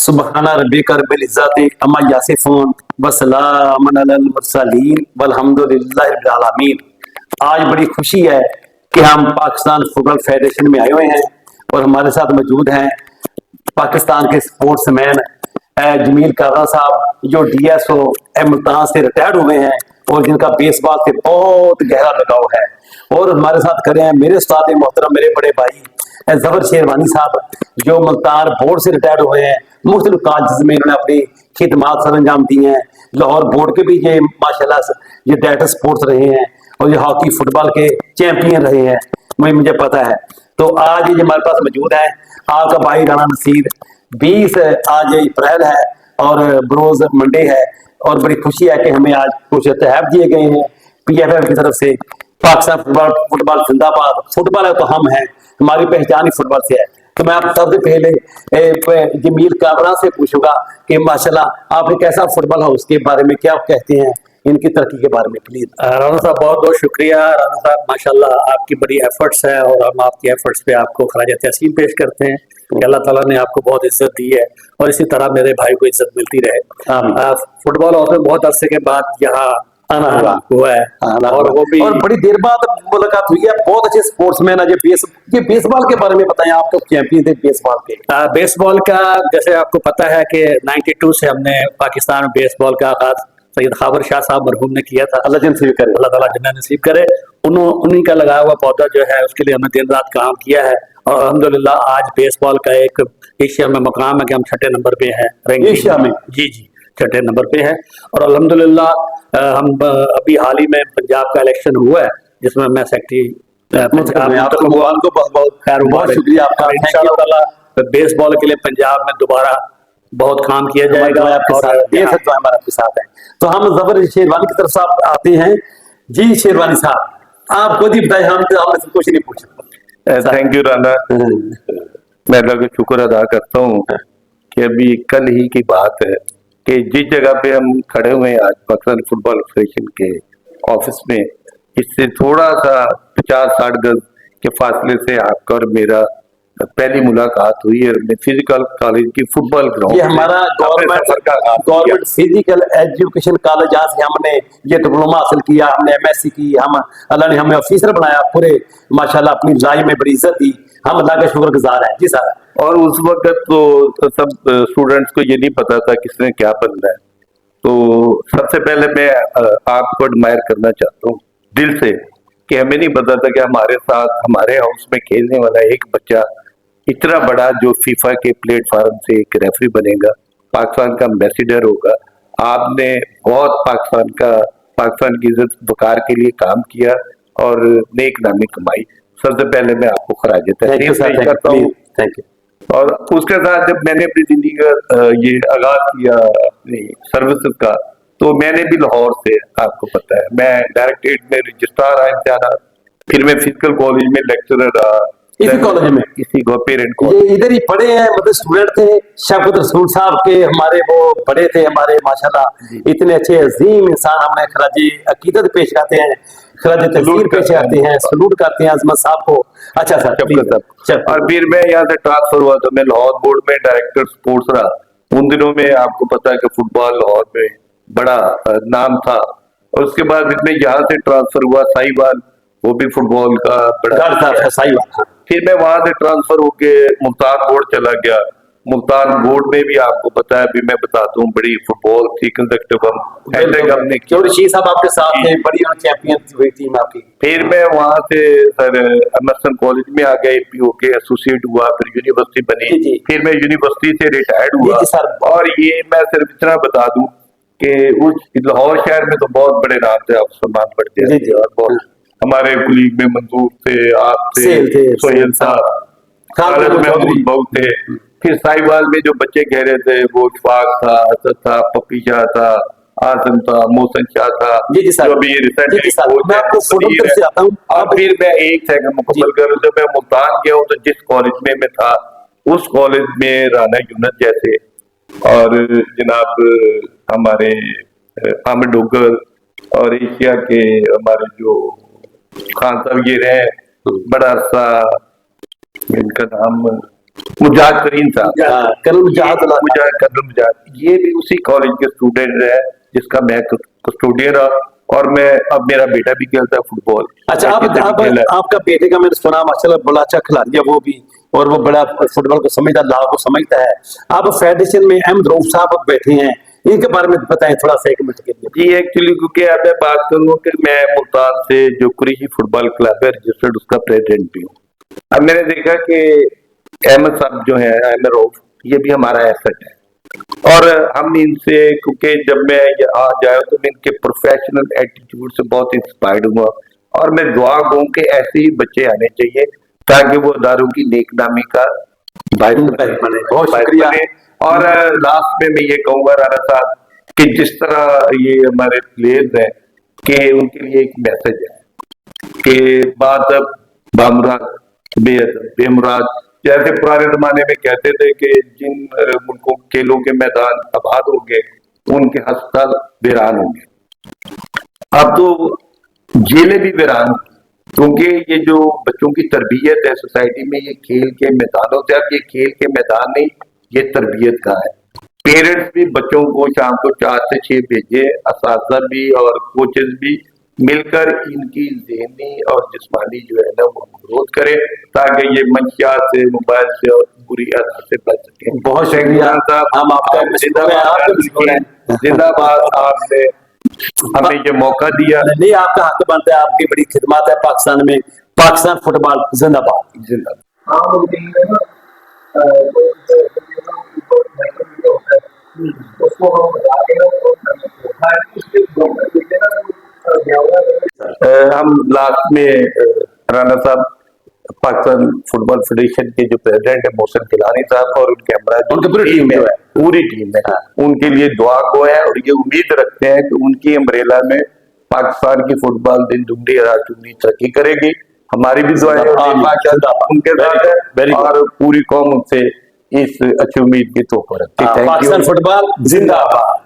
सुबहाना रब्बिका रब्बिल इज्जति अम्मा यासिफून वसलामुन अलल मुरसलीन वल्हम्दुलिल्लाहि रब्बिल आलमीन। आज बड़ी खुशी है कि हम पाकिस्तान फुटबॉल फेडरेशन में आए हुए हैं और हमारे साथ मौजूद हैं पाकिस्तान के स्पोर्ट्समैन जमील काबरा साहब, जो डीएसओ मुल्तान से रिटायर्ड हुए हैं और जिनका बेसबॉल से बहुत गहरा लगाव है। और हमारे साथ खड़े हैं मेरे उस्ताद मोहतरम, मेरे बड़े भाई जफर शेरवानी साहब, जो मुल्तान बोर्ड से रिटायर्ड हुए हैं। मुख्तलिफ कॉलेज में इन्होंने अपनी खिदमात सर अंजाम दी हैं। लाहौर बोर्ड के भी ये माशाल्लाह ये डायरेक्टर स्पोर्ट्स रहे हैं और ये हॉकी फुटबॉल के चैंपियन रहे हैं, मुझे पता है। तो आज ये हमारे पास मौजूद है आपका भाई राणा नसीर। 20 आज अप्रैल है और बरोज मंडे है और बड़ी खुशी है कि हमें आज कुछ तहफ दिए गए हैं PFF की तरफ से। पाकिस्तान फुटबॉल जिंदाबाद, फुटबॉल है तो हम हैं, हमारी पहचान ही फुटबॉल से है। तो मैं आप सबसे पहले जमील काबरा से पूछूंगा कि माशाल्लाह आपने कैसा फुटबॉल हाउस के बारे में क्या कहते हैं, इनकी तरक्की के बारे में प्लीज। राना साहब बहुत बहुत शुक्रिया। राना साहब माशाल्लाह आपकी बड़ी एफर्ट्स है और हम आपकी एफर्ट्स पे आपको खराज तहसीन पेश करते हैं कि अल्लाह ताला ने आपको बहुत इज्जत दी है और इसी तरह मेरे भाई को इज्जत मिलती रहे। फुटबॉल हाउस में बहुत अरसे के बाद यहाँ हुआ है और वो भी और बड़ी देर बाद मुलाकात हुई है। बहुत अच्छे स्पोर्ट्समैन है। ये बेसबॉल के बारे में बताएं, आप तो चैंपियन थे बेसबॉल के। बेसबॉल का जैसे आपको पता है कि 92 से हमने पाकिस्तान में बेसबॉल का आगाज सैयद खाबर शाह साहब मरहूम ने किया था। अल्लाह जन्नत नसीब करे, अल्लाह ताला जन्नत नसीब करे। उन्हीं का लगाया हुआ पौधा जो है उसके लिए हमने दिन रात काम किया है और अल्हम्दुलिल्लाह आज बेसबॉल का एक एशिया में मकाम है कि हम 6ठे नंबर पे हैं एशिया में। जी 6ठे नंबर पे है। और अल्हम्दुलिल्लाह हम अभी हाल ही में पंजाब का इलेक्शन हुआ है जिसमें मैं सेक्रेटरी बहुत शुक्रिया आपका। इंशाअल्लाह बेसबॉल के लिए पंजाब में दोबारा बहुत काम किया जाएगा। आपके साथ है। तो हम जबर शेरवानी की तरफ से आते हैं। जी शेरवानी साहब, आप खुद ही बताए, हम आपसे कुछ नहीं पूछे। Thank you Rana. मैं अल्लाह का शुक्र अदा करता हूँ कि अभी कल ही की बात है कि जिस जगह पे हम खड़े हुए हैं आज पाकिस्तान फुटबॉल एसोसिएशन के ऑफिस में, इससे थोड़ा सा 50-60 गज के फासले से आपका और मेरा पहली मुलाकात हुई है फिजिकल कॉलेज की फुटबॉल ग्राउंड। ये हमारा गवर्नमेंट फिजिकल एजुकेशन कॉलेज, जहाँ से हमने ये डिप्लोमा हासिल किया, हमने MSc की, हम अल्लाह ने हमें ऑफिसर बनाया पूरे माशाल्लाह, अपनी लाइफ में बड़ी इज्जत दी, हम अल्लाह का शुक्रगुजार हैं। जी सर। और उस वक्त तो सब स्टूडेंट्स को ये नहीं पता था किसने क्या बनना है। तो सबसे पहले मैं आपको एडमायर करना चाहता हूँ दिल से कि हमें नहीं पता था कि हमारे साथ हमारे हाउस में खेलने वाला एक बच्चा इतना बड़ा जो फीफा के प्लेटफॉर्म से एक रेफरी बनेगा, पाकिस्तान का एम्बेसडर होगा। आपने बहुत पाकिस्तान की इज्जत वकार के लिए काम किया और नेक नामी कमाई। सबसे पहले मैं आपको खराज तहसीन करता हूँ। Thank you. और उसके साथ जब मैंने अपनी जिंदगी का ये आगाज किया अपनी सर्विस का, तो मैंने भी लाहौर से, आपको पता है, मैं डायरेक्टरेट में रजिस्ट्रार आया जाना, फिर मैं फिजिकल कॉलेज में लेक्चरर रहा, इसी कॉलेज में, इसी पेरेंट ये इधर ही पढ़े हैं। मतलब स्टूडेंट थे शौकत रसूल साहब के, हमारे वो बड़े थे, हमारे माशाल्लाह इतने अच्छे अजीम इंसान। हमने खराजी अकीदत पेश करते हैं, खराज तहसीन पेश करते हैं, सलूट करते हैं अजमत साहब को। अच्छा सर। और फिर मैं यहाँ से ट्रांसफर हुआ तो मैं लाहौर बोर्ड में डायरेक्टर स्पोर्ट्स रहा। उन दिनों में आपको पता है कि फुटबॉल लाहौर में बड़ा नाम था। और उसके बाद मैं यहाँ से ट्रांसफर हुआ साहिवाल, वो भी फुटबॉल का बड़ा साहिवाल। फिर मैं वहां से ट्रांसफर होके मुल्तान बोर्ड चला गया। मुल्तान बोर्ड में भी आपको पता है, अभी मैं बताता हूँ, बड़ी फुटबॉल थी कंडक्टिव हमने साहब आपके साथ थे, बड़ी चैंपियन हुई टीम आपकी। फिर मैं वहां से सर एमएसएन कॉलेज में आ गया, APO के एसोसिएट हुआ, फिर यूनिवर्सिटी बनी, फिर मैं यूनिवर्सिटी से रिटायर्ड हुआ। और ये मैं सिर्फ इतना बता दूं कि उस लाहौर शहर में तो बहुत बड़े नाम थे, आप सम्मान पढ़ते हैं और बहुत हमारे कुलीग में मंजूर थे, आप थे, सोहेल साहब, खालिद महमूद बहुत थे। फिर साहिवाल में जो बच्चे कह रहे थे वो इशफाक था, असद था, पपीजा था, आजम था, मोहसन शाह था, जो भी रिसेंटली और फिर मैं एक सेकंड मुकम्मल करूं, जब मैं मुल्तान गया हूँ तो जिस कॉलेज में मैं था उस कॉलेज में राना यूनस जैसे और जनाब हमारे हामिद डोगर और एशिया के हमारे जो खान साहब ये रहे, बड़ा सा इनका नाम मुजाहिद करीम साहब, कर्नल मुजाहिद कर्नल मुजाहिद, ये भी उसी कॉलेज के स्टूडेंट है जिसका मैं कस्टोडियन रहा, और मैं अब मेरा बेटा भी खेलता है फुटबॉल। अच्छा, आपका बेटे का मैंने सुना माशाल्लाह बड़ा अच्छा खिलाड़ी है वो भी, और वो बड़ा फुटबॉल को समझता, लाभ को समझता है। आप फेडरेशन में अहमद रऊफ साहब बैठे हैं, इनके बारे में बताएं थोड़ा सा, 1 मिनट के लिए। जी एक्चुअली क्योंकि अब मैं बात करूँ कि मैं मुल्तान से जो कुरैशी फुटबॉल क्लब है रजिस्टर्ड, उसका प्रेसिडेंट भी हूँ। अब मैंने देखा कि अहमद साहब जो है, अहमद रऊफ, ये भी हमारा एसेट है, और हम इनसे, क्योंकि जब मैं यहाँ जाया तो मैं इनके प्रोफेशनल एटीट्यूड से बहुत इंस्पायर्ड हुआ, और मैं दुआ कहूँ कि ऐसे ही बच्चे आने चाहिए ताकि वो अदारों की नेकनामी का बायस बने। बहुत शुक्रिया। और लास्ट में मैं ये कहूँगा राणा साहब कि जिस तरह ये हमारे प्लेयर्स हैं कि उनके लिए एक मैसेज है कि बात बामुराद बेमुराद, जैसे पुराने जमाने में कहते थे कि जिन मुल्कों खेलों के मैदान आबाद होंगे उनके अस्पताल वीरान होंगे। अब तो जेलें भी वीरान होंगी, क्योंकि ये जो बच्चों की तरबियत है सोसाइटी में, ये खेल के मैदानों से, अब ये खेल के मैदान नहीं, ये तरबियत का है। पेरेंट्स भी बच्चों को शाम को 4 से 6 भेजे, असातिज़ा भी और कोचेस भी मिलकर इनकी ज़हनी और जिस्मानी जो है ना वो ग्रोथ करें, ताकि ये मंशियात से, मोबाइल से और बुरी आदत से बच सके। बहुत शुक्रिया, हम आपका जिंदाबाद, आपने हमें ये मौका दिया। नहीं, आपका हक बनता है, आपकी बड़ी खिदमत है पाकिस्तान में। पाकिस्तान फुटबॉल जिंदाबाद। जिंदाबाद। हम लास्ट में राणा साहब, पाकिस्तान फुटबॉल फेडरेशन के जो प्रेसिडेंट है मोहसिन गिलानी साहब और उनके हमरा उनकी पूरी टीम है, उनके लिए दुआ गो है, और ये उम्मीद रखते हैं कि उनकी अम्ब्रेला में पाकिस्तान की फुटबॉल दिन दुगनी रात चौगुनी तरक्की करेगी। हमारी भी दुआ है उनके साथ है, और पूरी कौम उनसे इस अच्छी उम्मीद की तोहफा रखती है। पाकिस्तान फुटबॉल जिंदाबाद।